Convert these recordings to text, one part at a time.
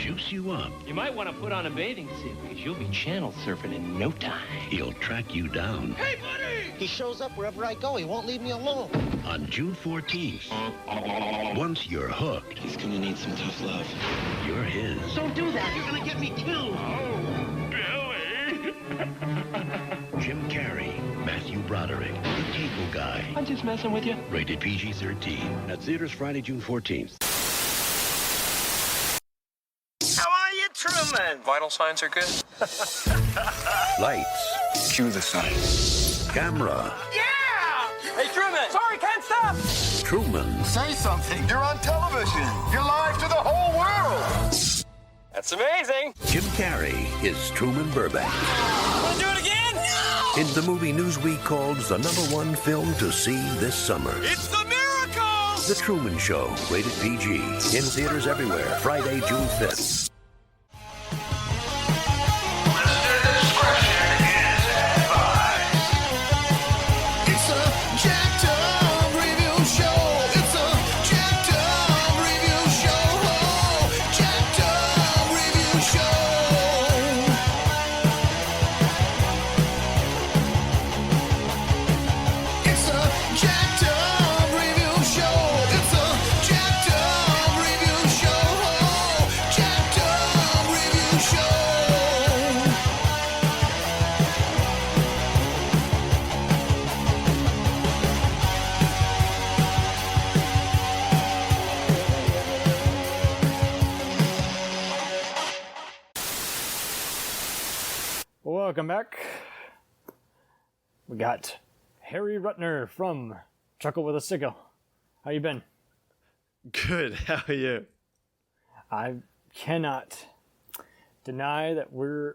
juice you up. You might want to put on a bathing suit because you'll be channel surfing in no time. He'll track you down. Hey, buddy! He shows up wherever I go. He won't leave me alone. On June 14th, once you're hooked, he's gonna need some tough love. You're his. Don't do that. You're gonna get me killed. Oh, Billy! Jim Carrey, Matthew Broderick, the Cable Guy. I'm just messing with you. Rated PG-13. At theaters Friday, June 14th. How are you, Truman? Vital signs are good. Lights. Cue the sun. Camera. Yeah! Hey, Truman! Sorry, can't stop! Truman. Say something. You're on television. You're live to the whole world. That's amazing! Jim Carrey is Truman Burbank. Wanna do it again? No! In the movie Newsweek called the #1 film to see this summer. It's the miracle! The Truman Show, rated PG. In theaters everywhere, Friday, June 5th. Welcome back. We got Harry Rutner from Chuckin A Sickie. How you been? Good. How are you? I cannot deny that we're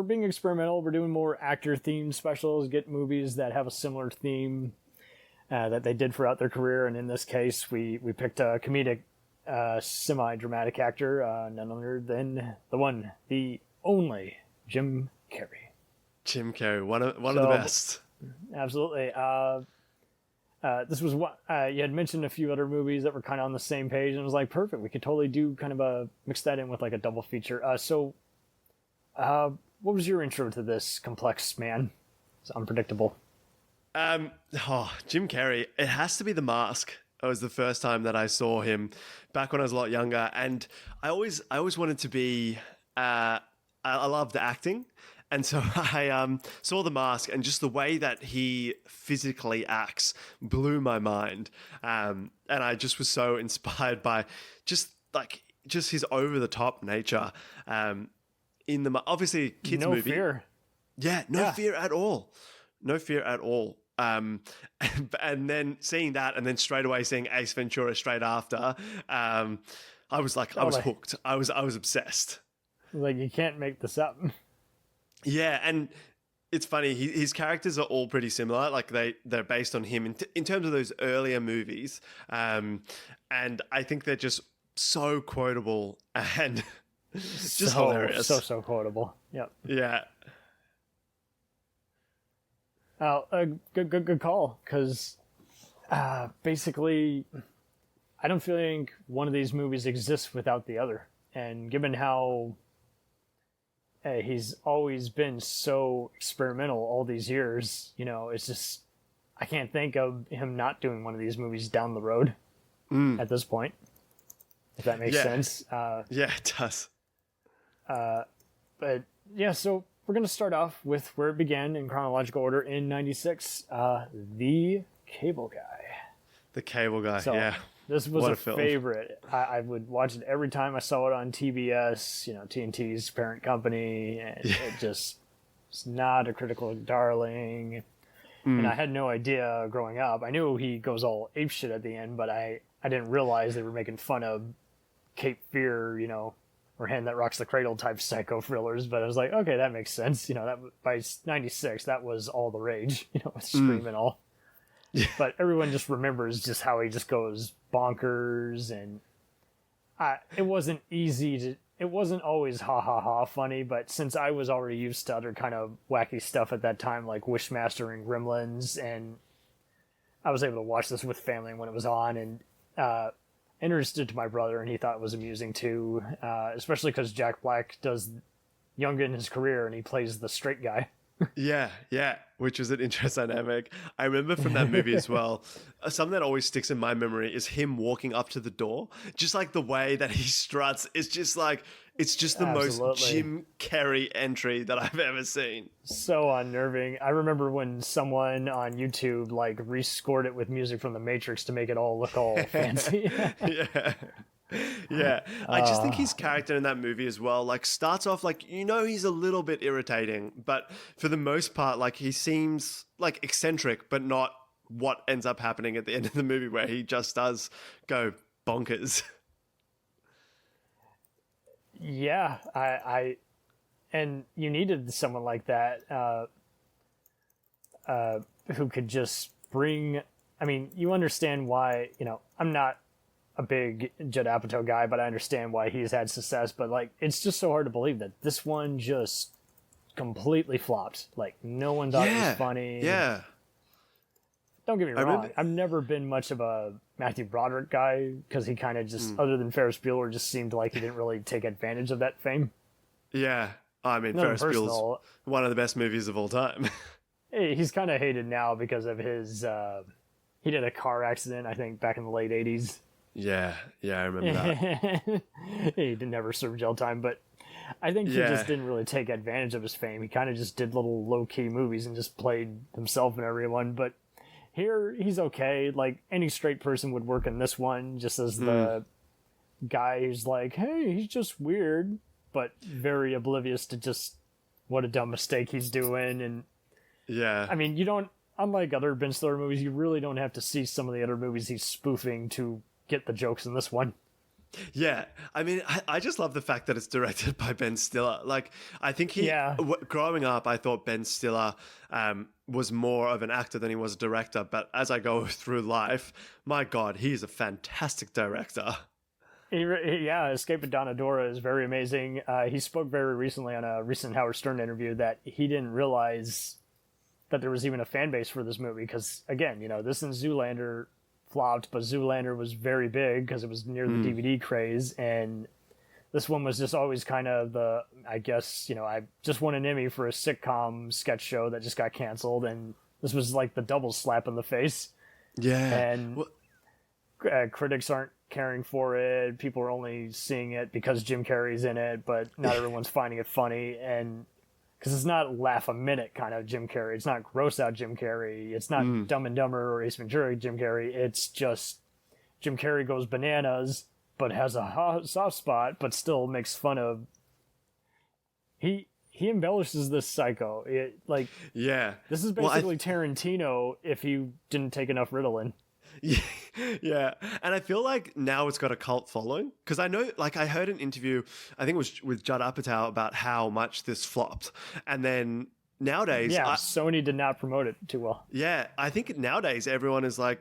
being experimental. We're doing more actor-themed specials, get movies that have a similar theme that they did throughout their career. And in this case, we picked a comedic, semi-dramatic actor, none other than the only Jim Carrey. Jim Carrey, one of the best. Absolutely. This was what you had mentioned a few other movies that were kind of on the same page, and it was like perfect. We could totally do kind of mix that in with like a double feature. So, what was your intro to this complex man? It's unpredictable. Jim Carrey. It has to be The Mask. It was the first time that I saw him back when I was a lot younger, and I always wanted to be. I loved acting, and so I saw The Mask, and just the way that he physically acts blew my mind. And I just was so inspired by just his over the top nature. In the obviously kids movie, no fear. Yeah, no fear at all. No fear at all. And then seeing that, and then straight away seeing Ace Ventura straight after, I was like, I was hooked. I was obsessed. Like, you can't make this up. Yeah, and it's funny. His characters are all pretty similar. Like they're based on him in terms of those earlier movies, and I think they're just so quotable and just hilarious. So quotable. Yep. Yeah. Good call. Because basically, I don't think one of these movies exists without the other. And given how he's always been so experimental all these years, it's just, I can't think of him not doing one of these movies down the road at this point, if that makes sense. Yeah, it does. But yeah, so we're going to start off with where it began in chronological order in 96, The Cable Guy. The Cable Guy, so, yeah. This was a film. favorite. I would watch it every time I saw it on TBS, TNT's parent company, and it just, it's not a critical darling. And I had no idea growing up. I knew he goes all apeshit at the end, but I didn't realize they were making fun of Cape Fear, or Hand That Rocks the Cradle type psycho thrillers. But I was like, okay, that makes sense. That by 96, that was all the rage, with Scream and all. Yeah. But everyone just remembers just how he just goes bonkers, and it wasn't it wasn't always ha ha ha funny, but since I was already used to other kind of wacky stuff at that time, like Wishmaster and Gremlins, and I was able to watch this with family when it was on, and introduced it to my brother, and he thought it was amusing too, especially because Jack Black does young in his career, and he plays the straight guy. Yeah, which was an interesting dynamic. I remember from that movie as well, something that always sticks in my memory is him walking up to the door. Just like the way that he struts, it's just like, it's just the most Jim Carrey entry that I've ever seen. So unnerving. I remember when someone on YouTube like rescored it with music from The Matrix to make it all look all fancy. Yeah, I just think his character in that movie as well, like, starts off like, he's a little bit irritating, but for the most part, like, he seems like eccentric, but not what ends up happening at the end of the movie where he just does go bonkers. Yeah, I and you needed someone like that who could just bring. I mean, you understand why. I'm not a big Judd Apatow guy, but I understand why he's had success. But like, it's just so hard to believe that this one just completely flopped. Like, no one thought it was funny. Yeah. Don't get me wrong. I've never been much of a Matthew Broderick guy because he kind of just, other than Ferris Bueller, just seemed like he didn't really take advantage of that fame. Yeah. I mean, Ferris Bueller's one of the best movies of all time. He's kind of hated now because of his, he did a car accident, I think, back in the late 80s. Yeah, I remember that. He didn't ever serve jail time, but I think he just didn't really take advantage of his fame. He kind of just did little low-key movies and just played himself and everyone, but here, he's okay. Like, any straight person would work in this one, just as the guy who's like, hey, he's just weird, but very oblivious to just what a dumb mistake he's doing. And yeah, I mean, you don't, unlike other Ben Stiller movies, you really don't have to see some of the other movies he's spoofing to get the jokes in this one. Yeah, I mean, I just love the fact that it's directed by Ben Stiller. Like, I think growing up, I thought Ben Stiller was more of an actor than he was a director. But as I go through life, my God, he's a fantastic director. Escape at Donadora is very amazing. He spoke very recently on a recent Howard Stern interview that he didn't realize that there was even a fan base for this movie. Because, again, this and Zoolander flopped, but Zoolander was very big because it was near the DVD craze, and this one was just always kind of I just won an Emmy for a sitcom sketch show that just got canceled, and this was like the double slap in the face. Yeah. And critics aren't caring for it. People are only seeing it because Jim Carrey's in it, but not everyone's finding it funny, and because it's not laugh a minute kind of Jim Carrey. It's not gross out Jim Carrey. It's not Dumb and Dumber or Ace Ventura Jim Carrey. It's just Jim Carrey goes bananas, but has a soft spot, but still makes fun of. He embellishes this psycho. This is basically Tarantino if he didn't take enough Ritalin. Yeah, and I feel like now it's got a cult following because I know, like, I heard an interview, I think it was with Judd Apatow, about how much this flopped, and then nowadays, Sony did not promote it too well. Yeah, I think nowadays everyone is like,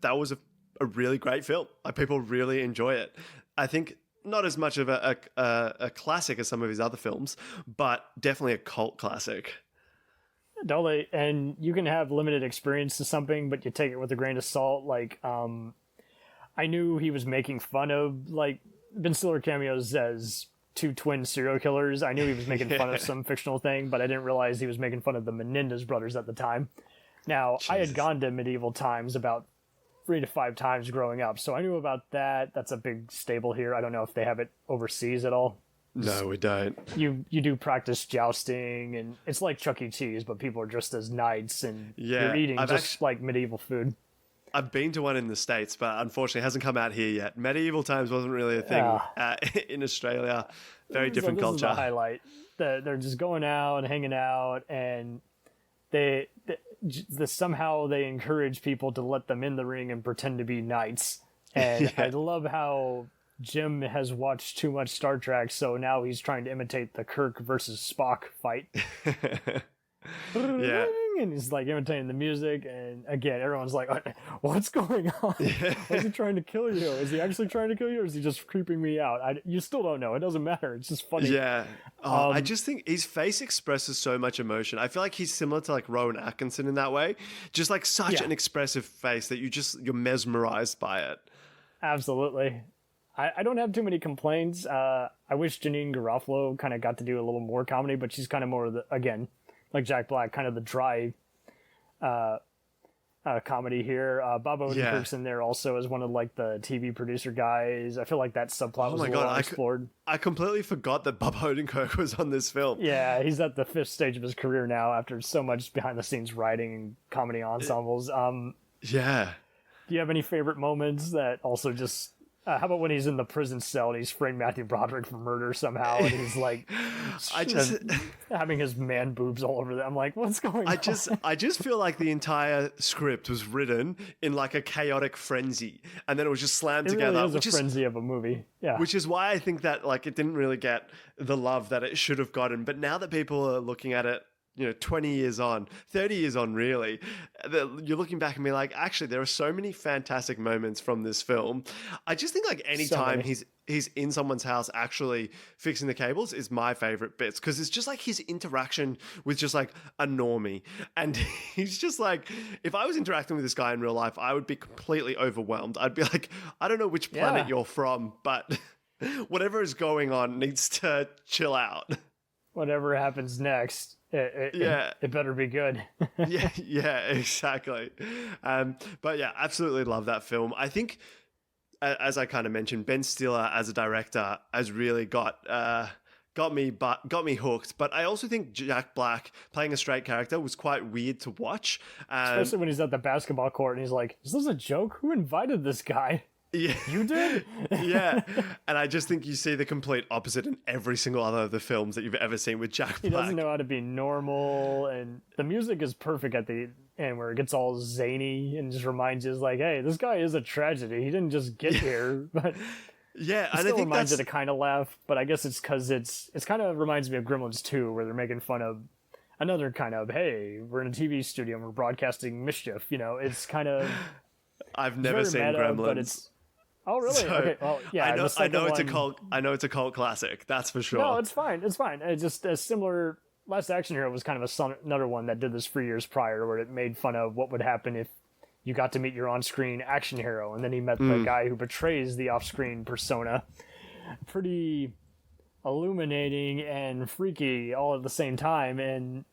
that was a really great film. Like, people really enjoy it. I think not as much of a classic as some of his other films, but definitely a cult classic. Totally, and you can have limited experience to something, but you take it with a grain of salt. Like, I knew he was making fun of, like, Ben Stiller cameos as two twin serial killers. I knew he was making fun of some fictional thing, but I didn't realize he was making fun of the Menendez brothers at the time. Now, I had gone to medieval times about 3 to 5 times growing up, so I knew about that. That's a big staple here. I don't know if they have it overseas at all. No, we don't. You do practice jousting, and it's like Chuck E. Cheese, but people are dressed as knights, and you're eating like medieval food. I've been to one in the States, but unfortunately it hasn't come out here yet. Medieval times wasn't really a thing in Australia. Very different culture. This is the highlight. They're just going out and hanging out, and they somehow they encourage people to let them in the ring and pretend to be knights. And I love how Jim has watched too much Star Trek, so now he's trying to imitate the Kirk versus Spock fight. Yeah. And he's like imitating the music, and again, everyone's like, what's going on? Is he trying to kill you? Is he actually trying to kill you, or is he just creeping me out? You still don't know. It doesn't matter. It's just funny. Yeah. I just think his face expresses so much emotion. I feel like he's similar to like Rowan Atkinson in that way. Just like such an expressive face that you're mesmerized by it. Absolutely. I don't have too many complaints. I wish Janine Garofalo kind of got to do a little more comedy, but she's kind of more of the, again, like Jack Black, kind of the dry comedy here. Bob Odenkirk's in there also as one of like the TV producer guys. I feel like that subplot was a little explored. I completely forgot that Bob Odenkirk was on this film. Yeah, he's at the 5th stage of his career now after so much behind the scenes writing and comedy ensembles. Yeah. Do you have any favorite moments that also just... how about when he's in the prison cell and he's framed Matthew Broderick for murder somehow, and he's like, having his man boobs all over them. I'm like, what's going on? I just feel like the entire script was written in like a chaotic frenzy, and then it was just slammed together. Really is a frenzy of a movie. Yeah, which is why I think that like it didn't really get the love that it should have gotten. But now that people are looking at it, 20 years on, 30 years on, really, you're looking back and be like, actually, there are so many fantastic moments from this film. I just think like any time he's in someone's house actually fixing the cables is my favorite bits, because it's just like his interaction with just like a normie. And he's just like, if I was interacting with this guy in real life, I would be completely overwhelmed. I'd be like, I don't know which planet you're from, but whatever is going on needs to chill out. Whatever happens next, it better be good. yeah, exactly. But yeah, absolutely love that film. I think, as I kind of mentioned, Ben Stiller as a director has really got me hooked. But I also think Jack Black playing a straight character was quite weird to watch, especially when he's at the basketball court and he's like, "Is this a joke? Who invited this guy?" Yeah. You did? Yeah. And I just think you see the complete opposite in every single other of the films that you've ever seen with Jack Black. He doesn't know how to be normal, and the music is perfect at the end where it gets all zany and just reminds you, like, hey, this guy is a tragedy. He didn't just get here, but yeah, it still reminds you to kind of laugh, but I guess it's because it's kind of reminds me of Gremlins 2, where they're making fun of another kind of, hey, we're in a TV studio and we're broadcasting mischief, it's kind of... I've never seen meta, Gremlins. But it's... Oh, really? So, okay. Well, yeah. I know it's a cult. I know it's a cult classic. That's for sure. No, it's fine. It's fine. It's just a similar. Last Action Hero was kind of another one that did this 3 years prior, where it made fun of what would happen if you got to meet your on-screen action hero, and then he met the guy who betrays the off-screen persona. Pretty illuminating and freaky all at the same time, and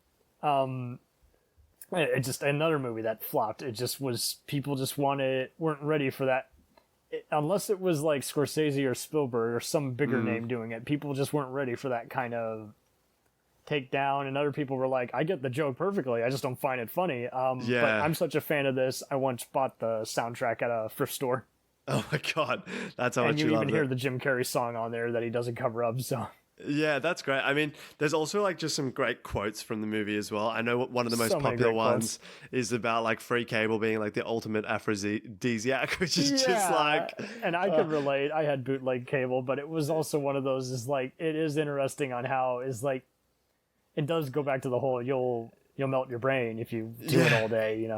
it just another movie that flopped. It just was people just weren't ready for that. Unless it was like Scorsese or Spielberg or some bigger name doing it, people just weren't ready for that kind of takedown. And other people were like, I get the joke perfectly, I just don't find it funny. But I'm such a fan of this, I once bought the soundtrack at a thrift store. Oh my God, that's how much you love it. And you even hear the Jim Carrey song on there that he doesn't cover up, so... Yeah, that's great. I mean, there's also like just some great quotes from the movie as well. I know one of the most popular ones is about like free cable being like the ultimate aphrodisiac, which is just like... And I could relate. I had bootleg cable, but it was also one of those is like, it is interesting on how is like, it does go back to the whole, you'll melt your brain if you do it all day,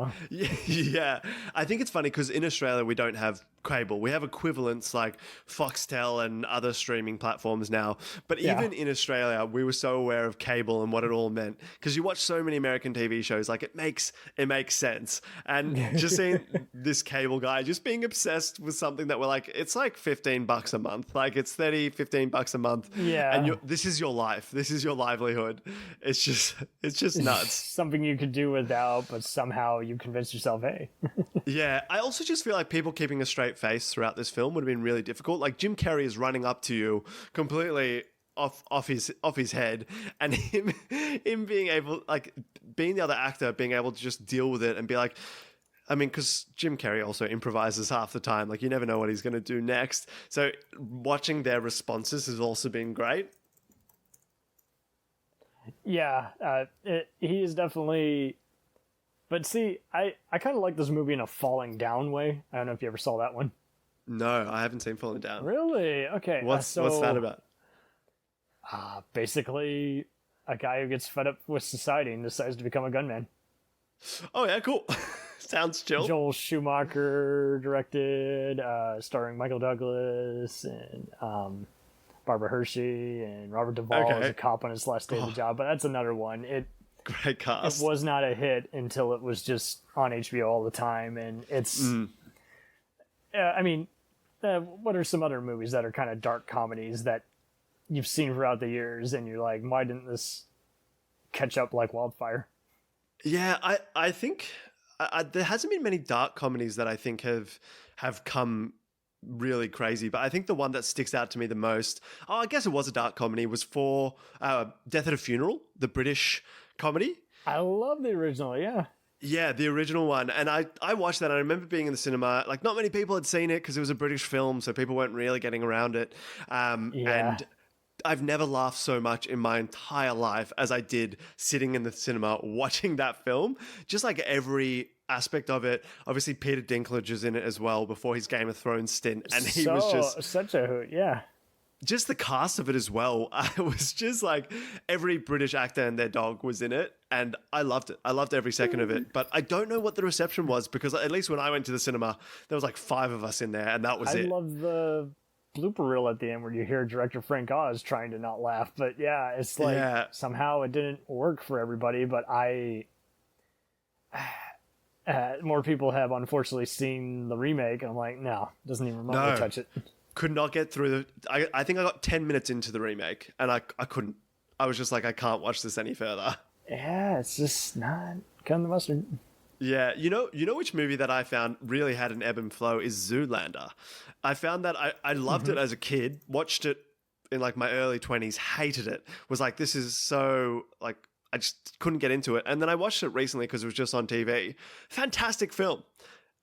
Yeah. I think it's funny because in Australia we don't have cable. We have equivalents like Foxtel and other streaming platforms now. But even in Australia, we were so aware of cable and what it all meant, because you watch so many American TV shows, like it makes sense. And just seeing this cable guy just being obsessed with something that we're like, it's like $15 a month. Like it's $15 a month. Yeah. And this is your life. This is your livelihood. It's just nuts. Something you could do without, but somehow you convince yourself, hey. Yeah. I also just feel like people keeping a straight face throughout this film would have been really difficult. Like Jim Carrey is running up to you completely off his head, and him being able, like, being the other actor, being able to just deal with it and be like, I mean, because Jim Carrey also improvises half the time. Like, you never know what he's going to do next. So watching their responses has also been great. Yeah, he is definitely... But see, I kind of like this movie in a falling down way. I don't know if you ever saw that one. No, I haven't seen Falling Down. Really? Okay. What's that about? Basically, a guy who gets fed up with society and decides to become a gunman. Oh, yeah, cool. Sounds chill. Joel Schumacher directed, starring Michael Douglas and Barbara Hershey and Robert Duvall as a cop on his last day of the job. But that's another one. Great cast. It was not a hit until it was just on HBO all the time, and it's... I mean, what are some other movies that are kind of dark comedies that you've seen throughout the years, and you're like, why didn't this catch up like wildfire? Yeah, I think there hasn't been many dark comedies that I think have come really crazy, but I think the one that sticks out to me the most, I guess it was a dark comedy, was for Death at a Funeral, the British comedy. I love the original, yeah. Yeah, the original one. And I watched that. I remember being in the cinema. Like, not many people had seen it because it was a British film, so people weren't really getting around it. And I've never laughed so much in my entire life as I did sitting in the cinema watching that film. Just like every aspect of it. Obviously, Peter Dinklage is in it as well before his Game of Thrones stint. And he was just... such a hoot, yeah. Just the cast of it as well. It was just like every British actor and their dog was in it. And I loved it. I loved every second of it. But I don't know what the reception was because at least when I went to the cinema, there was like 5 of us in there and that was it. I love the blooper reel at the end where you hear director Frank Oz trying to not laugh. But yeah, it's like somehow it didn't work for everybody. But more people have unfortunately seen the remake. And I'm like, no, doesn't even remotely touch it. Could not get through I think I got 10 minutes into the remake and I couldn't. I was just like, I can't watch this any further. Yeah, it's just not cutting the mustard. Yeah, you know which movie that I found really had an ebb and flow is Zoolander. I found that I loved it as a kid, watched it in like my early 20s, hated it, was like, this is so, like, I just couldn't get into it. And then I watched it recently because it was just on TV. Fantastic film.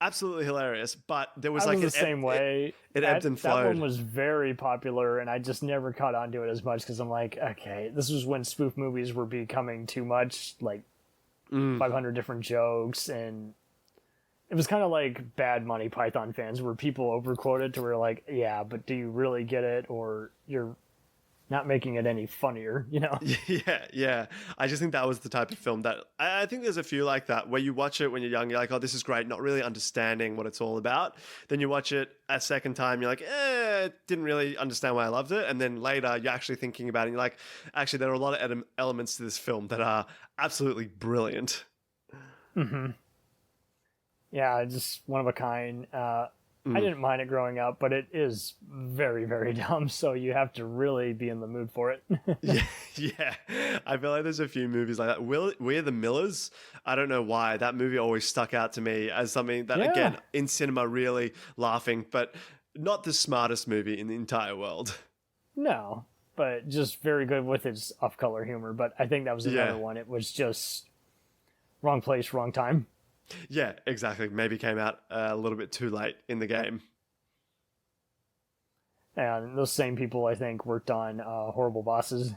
Absolutely hilarious, but there was like the same way. It ebbed and flowed. That one was very popular, and I just never caught on to it as much because I'm like, okay, this was when spoof movies were becoming too much, like 500 different jokes, and it was kind of like bad Monty Python fans where people overquoted to where like, yeah, but do you really get it, or you're not making it any funnier, you know? Yeah. I just think that was the type of film that I think there's a few like that where you watch it when you're young, you're like, oh, this is great, not really understanding what it's all about. Then you watch it a second time, you're like, didn't really understand why I loved it. And then later you're actually thinking about it and you're like, actually, there are a lot of elements to this film that are absolutely brilliant. Mm-hmm. Yeah, just one of a kind. I didn't mind it growing up, but it is very, very dumb, so you have to really be in the mood for it. Yeah. I feel like there's a few movies like that. We're the Millers. I don't know why. That movie always stuck out to me as something that, again, in cinema, really laughing, but not the smartest movie in the entire world. No, but just very good with its off-color humor. But I think that was another one. It was just wrong place, wrong time. Yeah, exactly. Maybe came out a little bit too late in the game. And those same people, I think, worked on Horrible Bosses.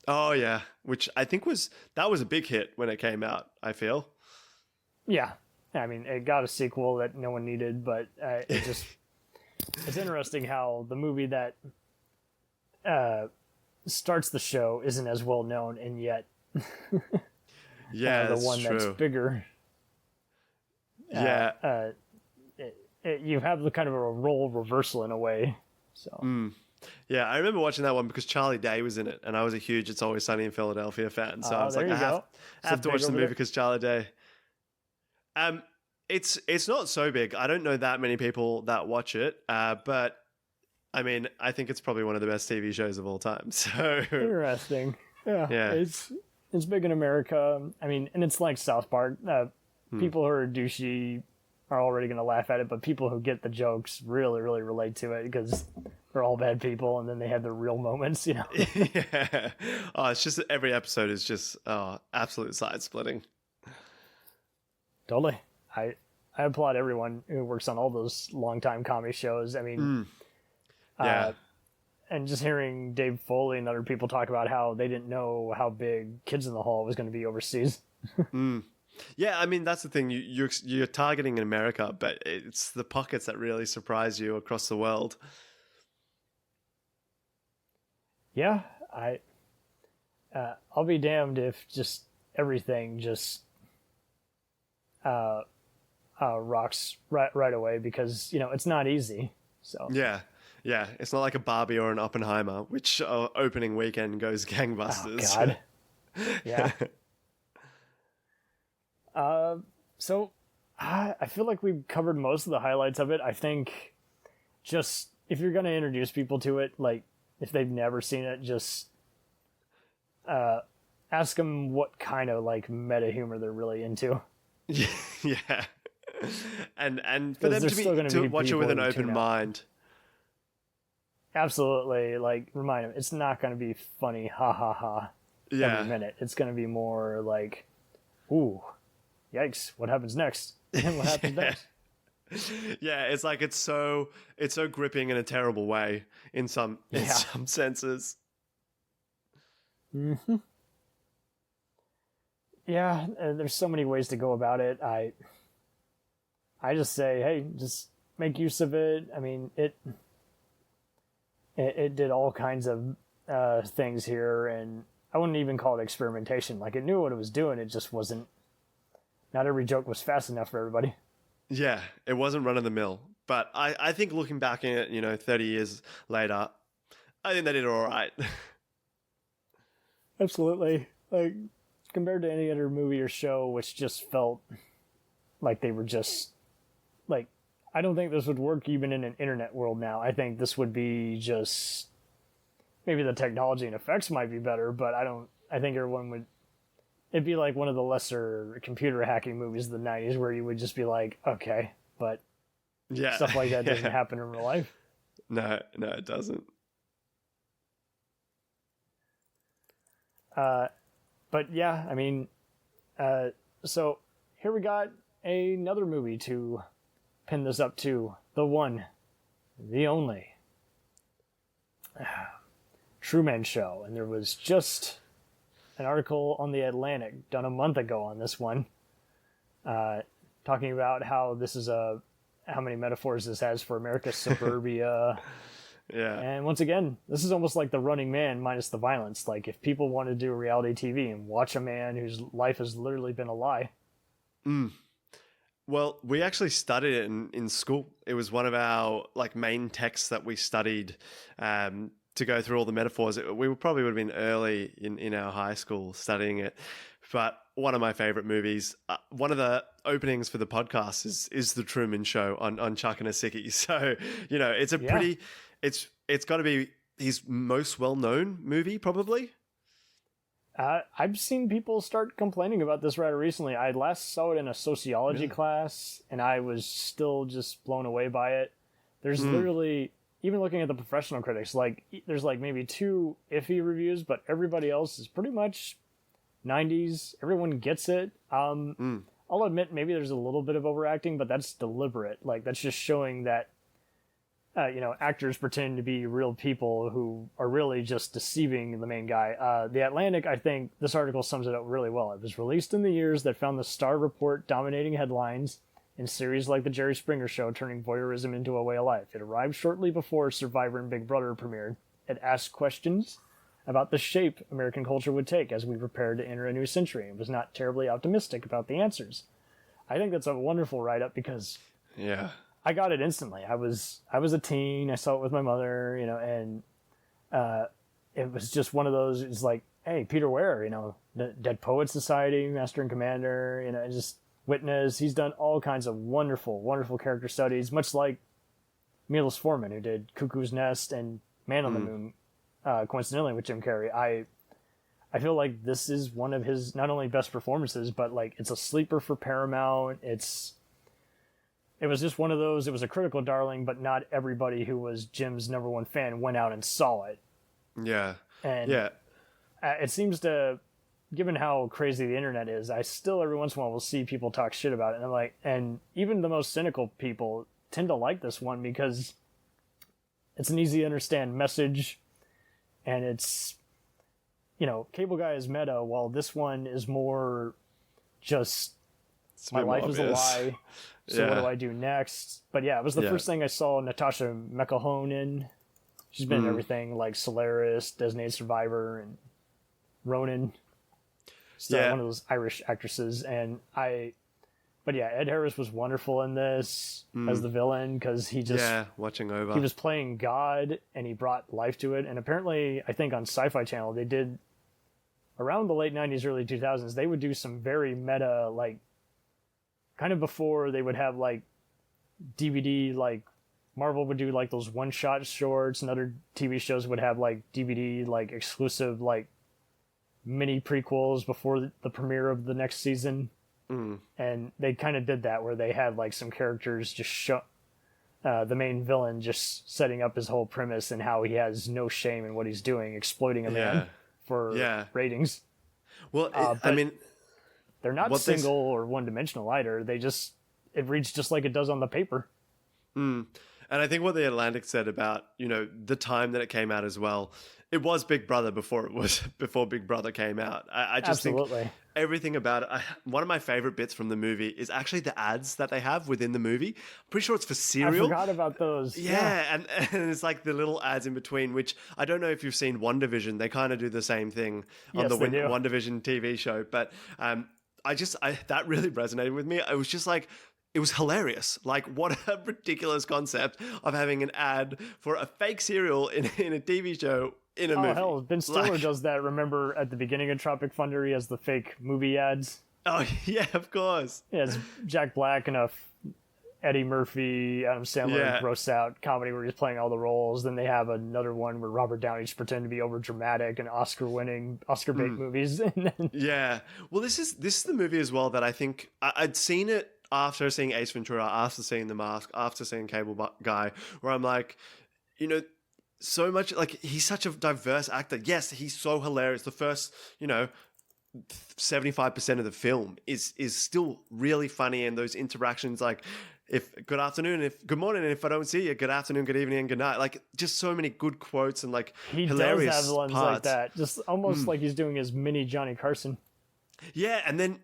Oh, yeah. Which I think was a big hit when it came out, I feel. Yeah. I mean, it got a sequel that no one needed, but it's interesting how the movie that starts the show isn't as well known, and yet the one that's bigger. Yeah. You have the kind of a role reversal in a way. So. Yeah, I remember watching that one because Charlie Day was in it, and I was a huge It's Always Sunny in Philadelphia fan. So I was like, I have to watch the movie because Charlie Day. It's not so big. I don't know that many people that watch it, but I mean, I think it's probably one of the best TV shows of all time. So interesting. Yeah. It's big in America. I mean, and it's like South Park. People who are douchey are already going to laugh at it, but people who get the jokes really, really relate to it because they're all bad people, and then they have their real moments, you know? Yeah. Oh, it's just every episode is just absolute side-splitting. Totally. I applaud everyone who works on all those long-time comedy shows. I mean, and just hearing Dave Foley and other people talk about how they didn't know how big Kids in the Hall was going to be overseas. Yeah, I mean, that's the thing. You're targeting in America, but it's the pockets that really surprise you across the world. Yeah, I'll be damned if just everything just rocks right away because, you know, it's not easy. So Yeah, it's not like a Barbie or an Oppenheimer, which opening weekend goes gangbusters. Oh, God. Yeah. So I feel like we've covered most of the highlights of it. I think just if you're going to introduce people to it, like, if they've never seen it, just ask them what kind of, like, meta humor they're really into. Yeah. And for them to watch it with an open mind. Absolutely. Like, remind them, it's not going to be funny, ha ha ha, every minute. It's going to be more like, ooh, yikes, what happens next? What happens next? Yeah, it's like it's so gripping in a terrible way in some senses. Mm-hmm. Yeah, there's so many ways to go about it. I just say, hey, just make use of it. I mean, it did all kinds of things here, and I wouldn't even call it experimentation. Like, it knew what it was doing. It just wasn't. Not every joke was fast enough for everybody. Yeah, it wasn't run of the mill. But I think looking back at it, 30 years later, I think they did all right. Absolutely. Like, compared to any other movie or show, which just felt like they were just, like, I don't think this would work even in an internet world now. I think this would be just, maybe the technology and effects might be better, but I think everyone would, it'd be like one of the lesser computer hacking movies of the 90s where you would just be like, okay, but stuff like that doesn't happen in real life. No, it doesn't. But yeah, I mean, so here we got another movie to pin this up to. The one, the only, Truman Show. And there was just an article on The Atlantic done a month ago on this one, talking about how this is how many metaphors this has for America's suburbia. Yeah. And once again, this is almost like The Running Man minus the violence. Like, if people want to do reality TV and watch a man whose life has literally been a lie. Well, we actually studied it in school. It was one of our main texts that we studied to go through all the metaphors. We probably would have been early in our high school studying it. But one of my favorite movies, one of the openings for the podcast is The Truman Show on Chuckin A Sickie. So, it's a pretty... It's got to be his most well-known movie, probably. I've seen people start complaining about this rather recently. I last saw it in a sociology class, and I was still just blown away by it. There's literally, even looking at the professional critics, there's maybe 2 iffy reviews, but everybody else is pretty much 90s. Everyone gets it. I'll admit maybe there's a little bit of overacting, but that's deliberate. That's just showing that actors pretend to be real people who are really just deceiving the main guy. The Atlantic, I think this article sums it up really well. It was released in the years that found the Star Report dominating headlines in series like The Jerry Springer Show, turning voyeurism into a way of life. It arrived shortly before Survivor and Big Brother premiered. It asked questions about the shape American culture would take as we prepared to enter a new century, and was not terribly optimistic about the answers. I think that's a wonderful write-up because... Yeah. I got it instantly. I was a teen. I saw it with my mother, and it was just one of those. It's like, hey, Peter Ware, the Dead Poets Society, Master and Commander, just Witness. He's done all kinds of wonderful, wonderful character studies, much like Milos Forman, who did Cuckoo's Nest and Man on the Moon, coincidentally with Jim Carrey. I feel like this is one of his not only best performances, but it's a sleeper for Paramount. It was just one of those, it was a critical darling, but not everybody who was Jim's number one fan went out and saw it. Yeah. And it seems to, given how crazy the internet is, I still every once in a while will see people talk shit about it. And I'm like, and even the most cynical people tend to like this one because it's an easy to understand message. And it's, Cable Guy is meta, while this one is more just, my life is a lie. So what do I do next? But yeah, it was the first thing I saw Natasha McElhone in. She's been in everything like Solaris, Designated Survivor, and Ronin. Still one of those Irish actresses. But Ed Harris was wonderful in this as the villain because he just... watching over. He was playing God and he brought life to it. And apparently, I think on Sci-Fi Channel, they did, around the late 90s, early 2000s, they would do some very meta, kind of before they would have DVD Marvel would do like those one-shot shorts, and other TV shows would have like DVD like exclusive like mini prequels before the premiere of the next season. And they kind of did that where they had like some characters just show the main villain just setting up his whole premise and how he has no shame in what he's doing, exploiting a man for ratings. Well, I mean, they're not single or one-dimensional either. It reads just like it does on the paper. And I think what the Atlantic said about, the time that it came out as well, it was Big Brother before Big Brother came out. I just think everything about it. One of my favorite bits from the movie is actually the ads that they have within the movie. I'm pretty sure it's for cereal. I forgot about those. Yeah. And it's like the little ads in between, which I don't know if you've seen WandaVision. They kind of do the same thing on the WandaVision TV show. But that really resonated with me. I was just like, it was hilarious. Like, what a ridiculous concept of having an ad for a fake cereal in a TV show in a movie. Oh, hell, Ben Stiller does that. Remember at the beginning of Tropic Thunder, he has the fake movie ads? Oh, yeah, of course. Yeah, it's Jack Black and Eddie Murphy, Adam Sandler gross out comedy where he's playing all the roles. Then they have another one where Robert Downey's pretending to be over dramatic and Oscar bait movies. Yeah. Well, this is the movie as well that I think I'd seen it after seeing Ace Ventura, after seeing The Mask, after seeing Cable Guy, where I'm like, so much, like, he's such a diverse actor. Yes, he's so hilarious. The first, 75% of the film is still really funny, and those interactions, like, if good afternoon, if good morning, and if I don't see you, good afternoon, good evening, and good night. Like, just so many good quotes and like he hilarious does have ones parts. like that, just almost like he's doing his mini Johnny Carson. Yeah, and then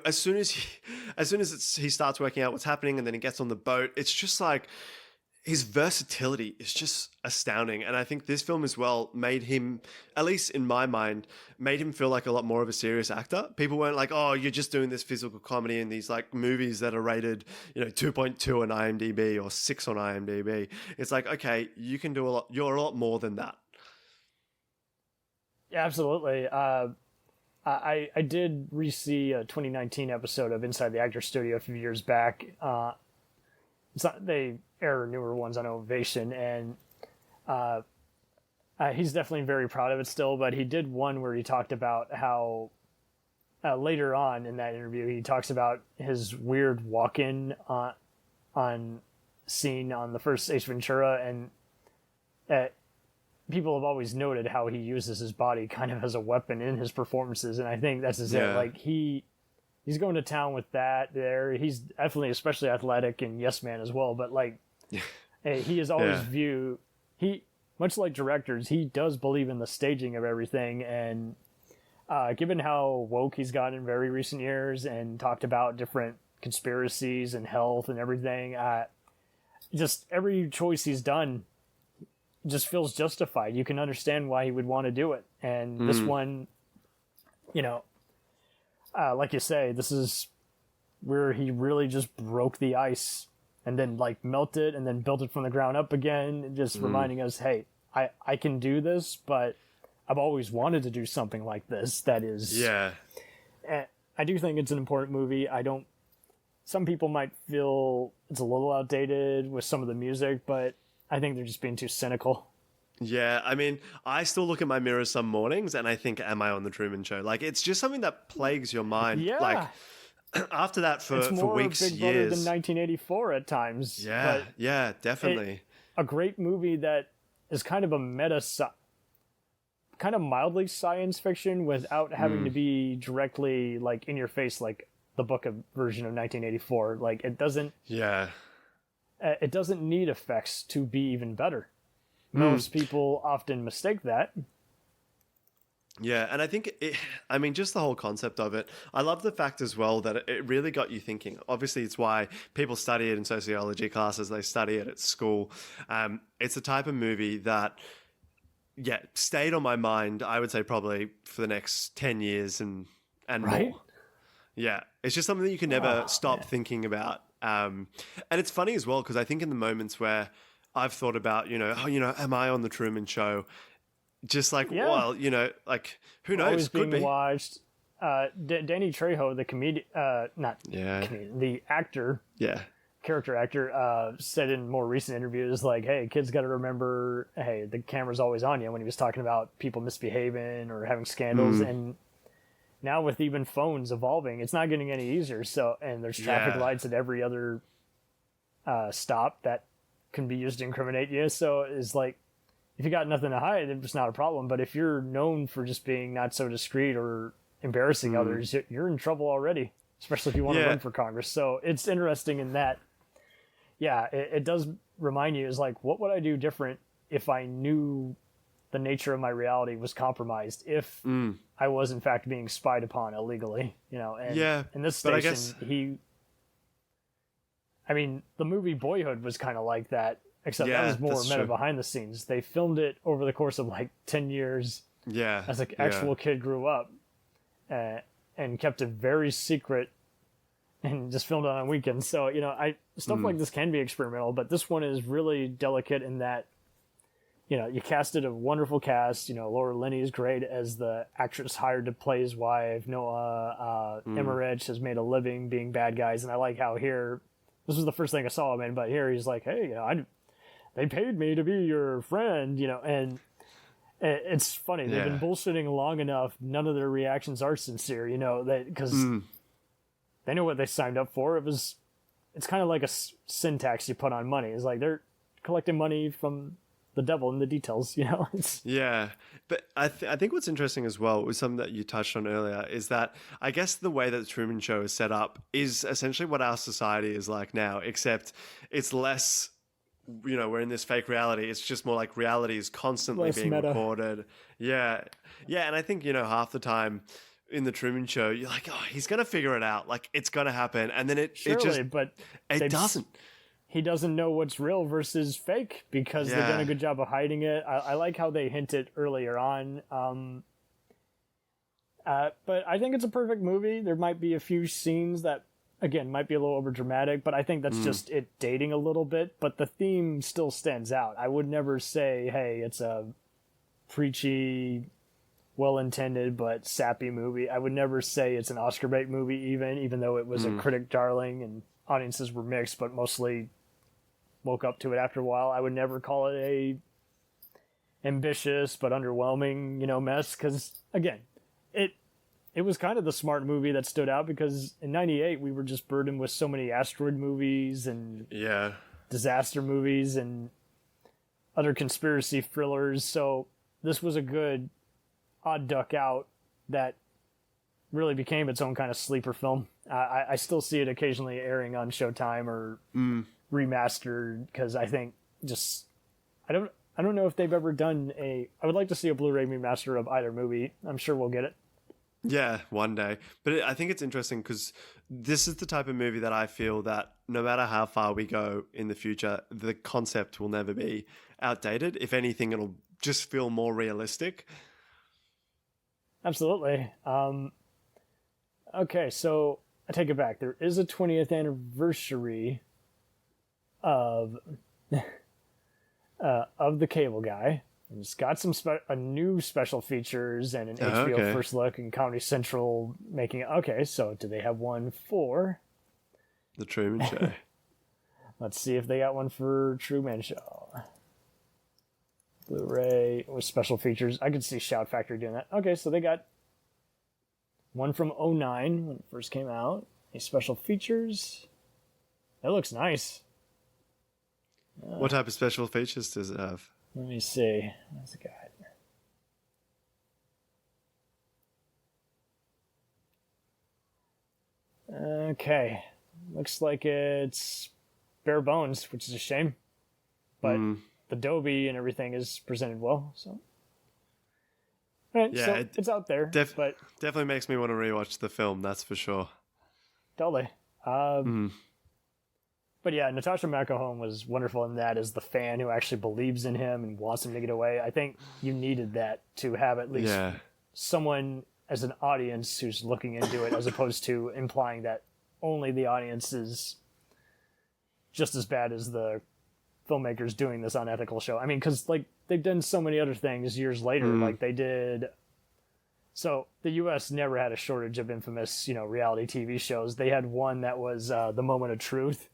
as soon as he starts working out what's happening, and then he gets on the boat, it's just like his versatility is just astounding. And I think this film as well made him, at least in my mind, made him feel like a lot more of a serious actor. People weren't like, oh, you're just doing this physical comedy in these like movies that are rated 2.2 on IMDb or 6 on IMDb. It's like, okay, you can do a lot. You're a lot more than that. Yeah, absolutely. I did re-see a 2019 episode of Inside the Actor Studio a few years back. They air newer ones on Ovation, and he's definitely very proud of it still, but he did one where he talked about how later on in that interview, he talks about his weird walk-in on scene on the first Ace Ventura, and people have always noted how he uses his body kind of as a weapon in his performances, and I think that's it. Like, he's going to town with that there. He's definitely especially athletic and yes man as well, but like he is always much like directors, he does believe in the staging of everything, and given how woke he's gotten in very recent years and talked about different conspiracies and health and everything, just every choice he's done just feels justified. You can understand why he would want to do it. And this one, like you say, this is where he really just broke the ice and then like melted and then built it from the ground up again, just reminding us, hey, I can do this, but I've always wanted to do something like this. That is, I do think it's an important movie. Some people might feel it's a little outdated with some of the music, but I think they're just being too cynical. Yeah, I mean, I still look at my mirror some mornings and I think, am I on the Truman Show? Like, it's just something that plagues your mind. Yeah. Like, after that for weeks, years. It's more Big Brother than 1984 at times. Yeah, definitely. A great movie that is kind of a kind of mildly science fiction without having to be directly, like, in your face, like the book version of 1984. Like, it doesn't... Yeah. It doesn't need effects to be even better. Most people often mistake that. Yeah, and I think, just the whole concept of it, I love the fact as well that it really got you thinking. Obviously, it's why people study it in sociology classes, they study it at school. It's a type of movie that, stayed on my mind, I would say probably for the next 10 years and more. Yeah, it's just something that you can never stop thinking about. And it's funny as well, because I think in the moments where I've thought about, am I on the Truman Show? Just like, well, like, who knows? Always Could being be. Watched. Danny Trejo, the comedian, the actor, character actor said in more recent interviews, like, hey, kids got to remember, hey, the camera's always on you, when he was talking about people misbehaving or having scandals. And now with even phones evolving, it's not getting any easier. So, and there's traffic lights at every other stop that can be used to incriminate you. So it's like, if you got nothing to hide, it's not a problem. But if you're known for just being not so discreet or embarrassing others, you're in trouble already, especially if you want to run for Congress. So it's interesting in that, it does remind you, is like, what would I do different if I knew the nature of my reality was compromised, if I was in fact being spied upon illegally, and in this station, the movie Boyhood was kind of like that, except that was more meta behind the scenes. They filmed it over the course of like 10 years as an actual kid grew up, and kept it very secret and just filmed it on weekends. So, stuff like this can be experimental, but this one is really delicate in that, you casted a wonderful cast. Laura Linney is great as the actress hired to play his wife. Noah Emmerich has made a living being bad guys, and I like how here, this was the first thing I saw him in, but here he's like, hey, they paid me to be your friend, and it's funny. They've been bullshitting long enough. None of their reactions are sincere, because they know what they signed up for. It's kind of like a syntax you put on money. It's like they're collecting money from the devil in the details, But I think what's interesting as well was something that you touched on earlier, is that I guess the way that the Truman Show is set up is essentially what our society is like now, except it's less, we're in this fake reality. It's just more like reality is constantly being recorded. Yeah. And I think, half the time in the Truman Show, you're like, oh, he's going to figure it out. Like, it's going to happen. And then it doesn't. He doesn't know what's real versus fake because they've done a good job of hiding it. I like how they hint it earlier on. But I think it's a perfect movie. There might be a few scenes that, again, might be a little over dramatic, but I think that's just it dating a little bit. But the theme still stands out. I would never say, hey, it's a preachy, well-intended but sappy movie. I would never say it's an Oscar bait movie, even though it was a critic darling and audiences were mixed, but mostly woke up to it after a while. I would never call it a ambitious but underwhelming, mess, because again, it was kind of the smart movie that stood out, because in '98 we were just burdened with so many asteroid movies and disaster movies and other conspiracy thrillers. So this was a good odd duck out that really became its own kind of sleeper film. I still see it occasionally airing on Showtime or remastered, because I think I don't know if they've ever done I would like to see a Blu-ray remaster of either movie. I'm sure we'll get it. Yeah, one day. But I think it's interesting because this is the type of movie that I feel that no matter how far we go in the future, the concept will never be outdated. If anything, it'll just feel more realistic. Absolutely. Okay, so I take it back. There is a 20th anniversary of The Cable Guy. And it's got some a new special features and an HBO First Look and Comedy Central making it. Okay, so do they have one for The Truman Show? Let's see if they got one for Truman Show. Blu-ray with special features. I could see Shout Factory doing that. Okay, so they got one from 2009 when it first came out. These special features. That looks nice. What type of special features does it have? Let me see. That's a guide. Okay. Looks like it's bare bones, which is a shame. But the Dolby and everything is presented well. So, right, yeah, so it's out there. But definitely makes me want to rewatch the film, that's for sure. Totally. But yeah, Natasha McElhone was wonderful in that as the fan who actually believes in him and wants him to get away. I think you needed that to have at least someone as an audience who's looking into it, as opposed to implying that only the audience is just as bad as the filmmakers doing this unethical show. I mean, because like they've done so many other things years later, like they did. So the U.S. never had a shortage of infamous, reality TV shows. They had one that was The Moment of Truth,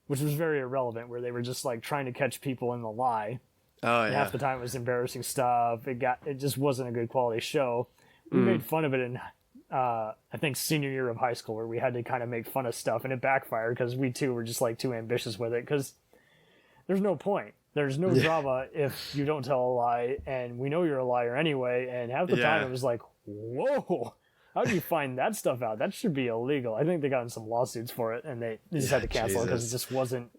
which was very irrelevant, where they were just like trying to catch people in the lie. Oh, And yeah. half the time it was embarrassing stuff. It just wasn't a good quality show. We made fun of it in, I think, senior year of high school, where we had to kind of make fun of stuff, and it backfired because we too were just like too ambitious with it. Because there's no point. There's no drama if you don't tell a lie, and we know you're a liar anyway. And half the time it was like, whoa, how do you find that stuff out? That should be illegal. I think they got in some lawsuits for it, and they just had to cancel it because it just wasn't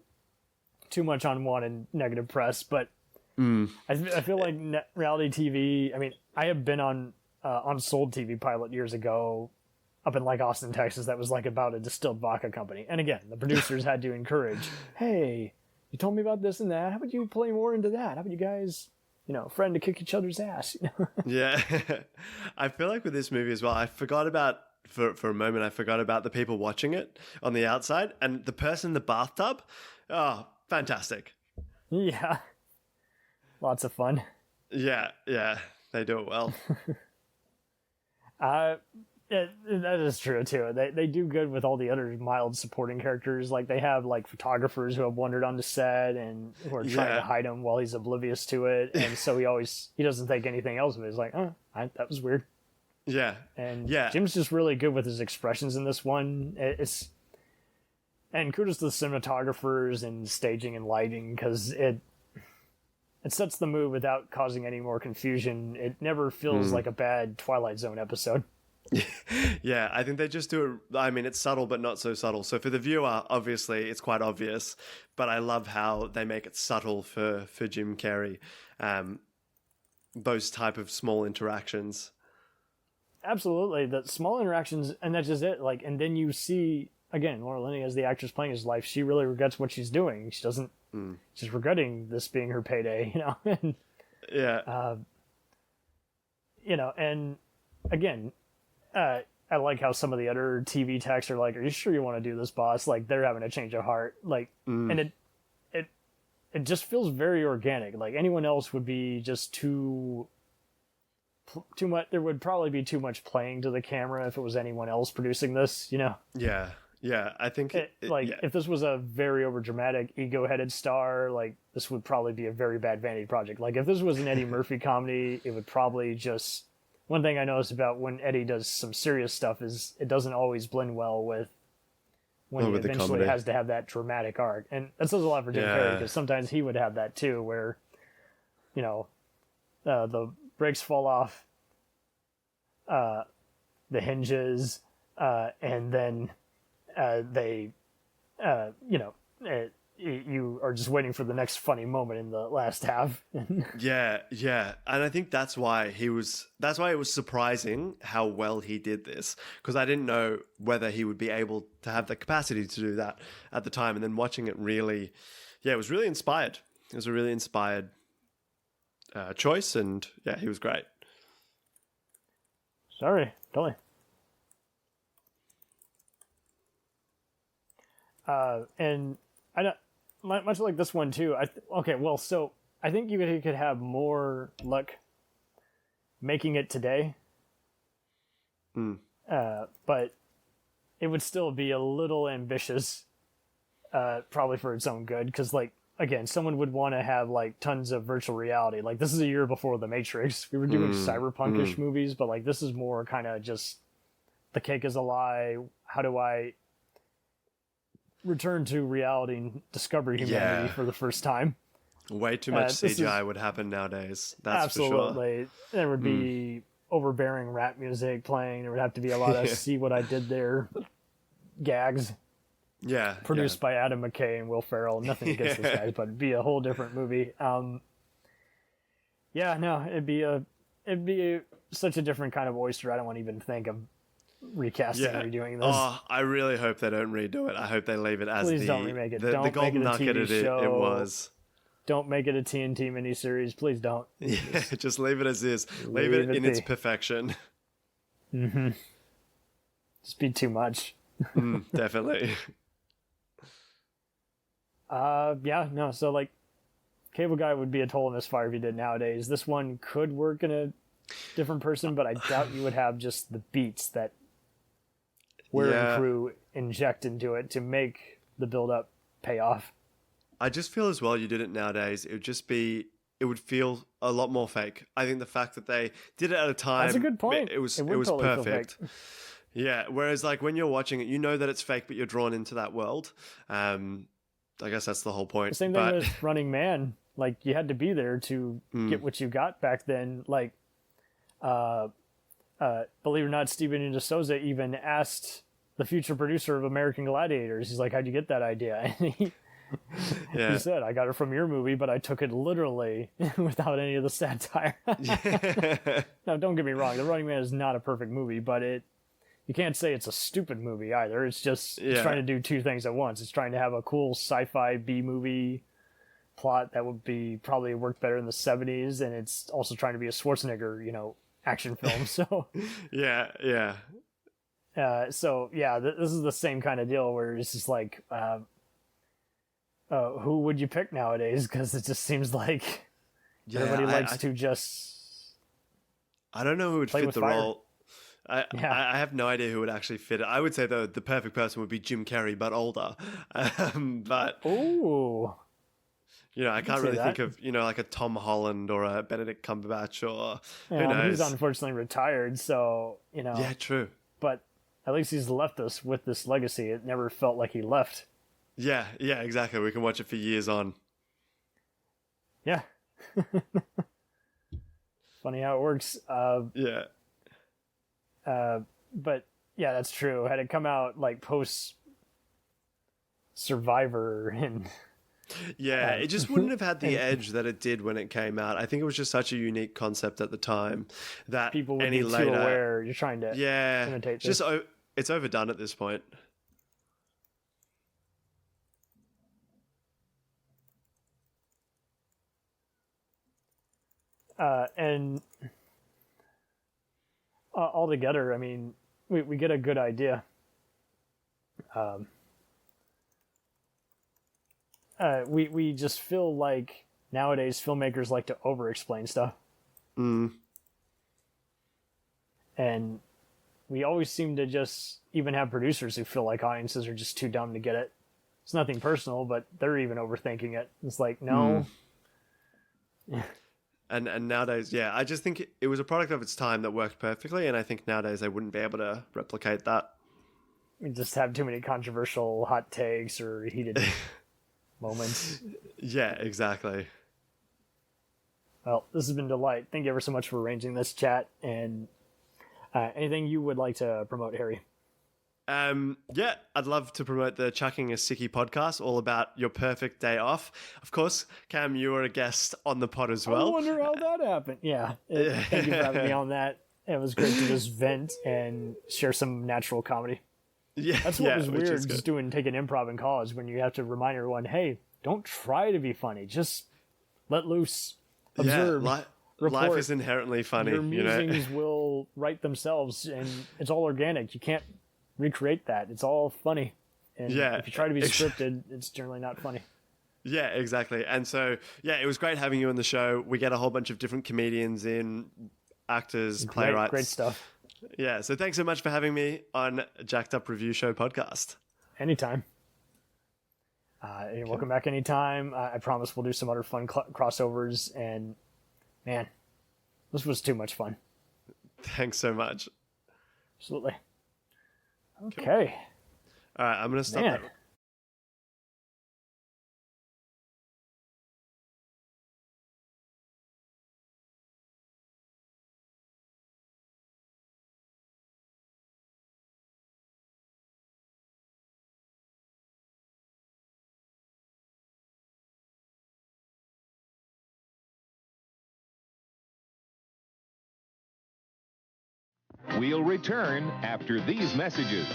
too much unwanted negative press. But I feel like reality TV, I mean, I have been on Unsold TV pilot years ago up in like Austin, Texas, that was like about a distilled vodka company. And again, the producers had to encourage, hey, you told me about this and that. How about you play more into that? How about you guys, friend to kick each other's ass? Yeah. I feel like with this movie as well, I forgot about, for a moment, I forgot about the people watching it on the outside, and the person in the bathtub. Oh, fantastic. Yeah. Lots of fun. Yeah, they do it well. That is true too. They do good with all the other mild supporting characters. Like they have like photographers who have wandered onto set and who are trying to hide him while he's oblivious to it. And so he doesn't think anything else of it. He's like, that was weird. Yeah. And Jim's just really good with his expressions in this one. And kudos to the cinematographers and staging and lighting, because it sets the mood without causing any more confusion. It never feels like a bad Twilight Zone episode. Yeah, I think they just do it. I mean, it's subtle, but not so subtle. So for the viewer, obviously, it's quite obvious. But I love how they make it subtle for Jim Carrey. Those type of small interactions. Absolutely, the small interactions, and that's just it. Like, and then you see again, Laura Linney as the actress playing his life. She really regrets what she's doing. She doesn't. She's regretting this being her payday. And, yeah. And again. I like how some of the other TV techs are like, "Are you sure you want to do this, boss?" Like they're having a change of heart. Like, and it just feels very organic. Like anyone else would be just too much. There would probably be too much playing to the camera if it was anyone else producing this. Yeah. I think if this was a very overdramatic, ego-headed star, like this would probably be a very bad vanity project. Like if this was an Eddie Murphy comedy, it would probably just. One thing I noticed about when Eddie does some serious stuff is it doesn't always blend well with when he eventually has to have that dramatic arc. And that says a lot for Jim Carrey, because sometimes he would have that too, where, the brakes fall off the hinges, and then you are just waiting for the next funny moment in the last half. Yeah. And I think that's why it was surprising how well he did this, because I didn't know whether he would be able to have the capacity to do that at the time. And then watching it really, it was really inspired. It was a really inspired choice. And yeah, he was great. Sorry, totally. And I don't, much like this one too. So I think you could have more luck making it today. But it would still be a little ambitious, probably for its own good. Because again, someone would want to have tons of virtual reality. Like this is a year before The Matrix. We were doing cyberpunkish movies, but this is more kind of just the cake is a lie. How do I return to reality and discover humanity for the first time? Way too much CGI would happen nowadays. That's absolutely. For sure. There would be overbearing rap music playing. There would have to be a lot of "see what I did there" gags. Yeah. Produced by Adam McKay and Will Ferrell. Nothing against those guys, but it'd be a whole different movie. It'd be such a different kind of oyster. I don't want to even think of recasting or redoing this. Oh, I really hope they don't redo it. I hope they leave it as Please don't remake it. The golden nugget it was. Don't make it a TNT miniseries. Please don't. Yeah, just leave it as is. Leave it in its perfection. Mm-hmm. Just be too much. Definitely. So Cable Guy would be a total misfire if you did nowadays. This one could work in a different person, but I doubt you would have just the beats that Weir and crew inject into it to make the build up pay off. I just feel as well you did it nowadays, it would feel a lot more fake. I think the fact that they did it at a time, that's a good point. It was totally perfect. Yeah, whereas like when you're watching it, you know that it's fake, but you're drawn into that world. I guess that's the whole point. The same thing with Running Man. Like, you had to be there to get what you got back then. Like, believe it or not, Steven D'Souza even asked the future producer of American Gladiators. He's like, "How'd you get that idea?" And he said, "I got it from your movie, but I took it literally without any of the satire." Now, don't get me wrong. The Running Man is not a perfect movie, but you can't say it's a stupid movie either. It's just it's trying to do two things at once. It's trying to have a cool sci-fi B-movie plot that would be probably worked better in the 70s, and it's also trying to be a Schwarzenegger, action film. So yeah. This is the same kind of deal where it's just like, who would you pick nowadays? Because it just seems like everybody likes to just. I don't know who would fit the fire. role. I have no idea who would actually fit it. I would say the perfect person would be Jim Carrey, but older. But ooh, I can't really think of like a Tom Holland or a Benedict Cumberbatch or who knows. He's unfortunately retired, so Yeah, true. But at least he's left us with this legacy. It never felt like he left. Yeah, exactly. We can watch it for years on. Yeah. Funny how it works. Yeah. But yeah, that's true. Had it come out like post Survivor and it just wouldn't have had the edge that it did when it came out. I think it was just such a unique concept at the time that people would any be later, too aware. You're trying to imitate this. It's overdone at this point. And altogether, I mean, we get a good idea. We just feel like nowadays filmmakers like to over-explain stuff. And we always seem to just even have producers who feel like audiences are just too dumb to get it. It's nothing personal, but they're even overthinking it. It's like, no. And nowadays, I just think it was a product of its time that worked perfectly, and I think nowadays they wouldn't be able to replicate that. We just have too many controversial hot takes or heated moments. Yeah, exactly. Well, this has been a delight. Thank you ever so much for arranging this chat. And anything you would like to promote, Harry? I'd love to promote the Chuckin A Sickie podcast, all about your perfect day off. Of course, Cam, you were a guest on the pod as well. I wonder how that happened. Yeah, thank you for having me on that. It was great to just vent and share some natural comedy. Yeah, that's what was weird, just taking improv in college, when you have to remind everyone, hey, don't try to be funny, just let loose, observe. Life is inherently funny. Your musings will write themselves, and it's all organic. You can't recreate that. It's all funny. And if you try to be scripted, it's generally not funny. Yeah, exactly. And so, it was great having you on the show. We get a whole bunch of different comedians in, actors, playwrights. Great stuff. Yeah, so thanks so much for having me on Jacked Up Review Show podcast. Anytime. You're welcome back anytime. I promise we'll do some other fun crossovers. And, man, this was too much fun. Thanks so much. Absolutely. Okay. Cool. All right, I'm going to stop that. We'll return after these messages.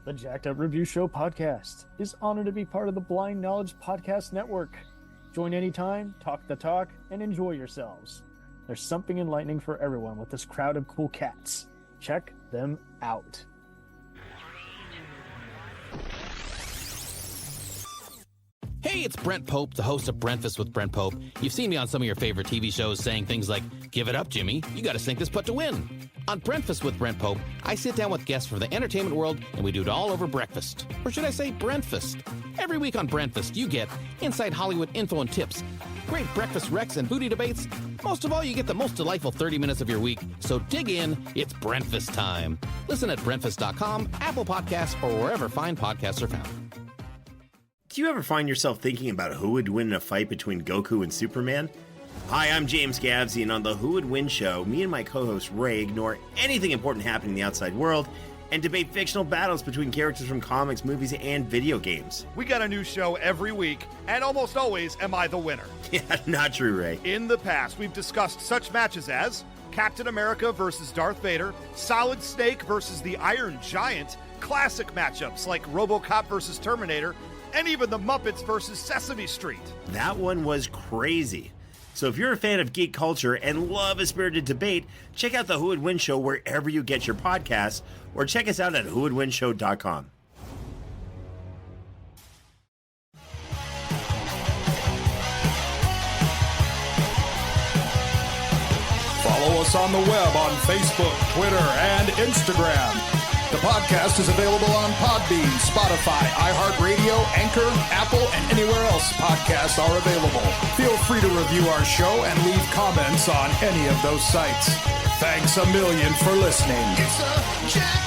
The Jacked Up Review Show podcast is honored to be part of the Blind Knowledge Podcast Network. Join anytime, talk the talk, and enjoy yourselves. There's something enlightening for everyone with this crowd of cool cats. Check them out. Hey, it's Brent Pope, the host of Breakfast with Brent Pope. You've seen me on some of your favorite TV shows saying things like, "Give it up, Jimmy. You got to sink this putt to win." On Breakfast with Brent Pope, I sit down with guests from the entertainment world, and we do it all over breakfast. Or should I say Brentfast? Every week on Brentfast, you get inside Hollywood info and tips, great breakfast recs and foodie debates. Most of all, you get the most delightful 30 minutes of your week. So dig in. It's Brentfast time. Listen at Brentfast.com, Apple Podcasts, or wherever fine podcasts are found. Do you ever find yourself thinking about who would win in a fight between Goku and Superman? Hi, I'm James Gavsey, and on the Who Would Win show, me and my co-host Ray ignore anything important happening in the outside world and debate fictional battles between characters from comics, movies, and video games. We got a new show every week, and almost always am I the winner. Yeah, not true, Ray. In the past, we've discussed such matches as Captain America versus Darth Vader, Solid Snake versus the Iron Giant, classic matchups like RoboCop versus Terminator, and even the Muppets versus Sesame Street. That one was crazy. So if you're a fan of geek culture and love a spirited debate, check out the Who Would Win show wherever you get your podcasts, or check us out at whowouldwinshow.com. Follow us on the web on Facebook, Twitter, and Instagram. The podcast is available on Podbean, Spotify, iHeartRadio, Anchor, Apple, and anywhere else podcasts are available. Feel free to review our show and leave comments on any of those sites. Thanks a million for listening. It's a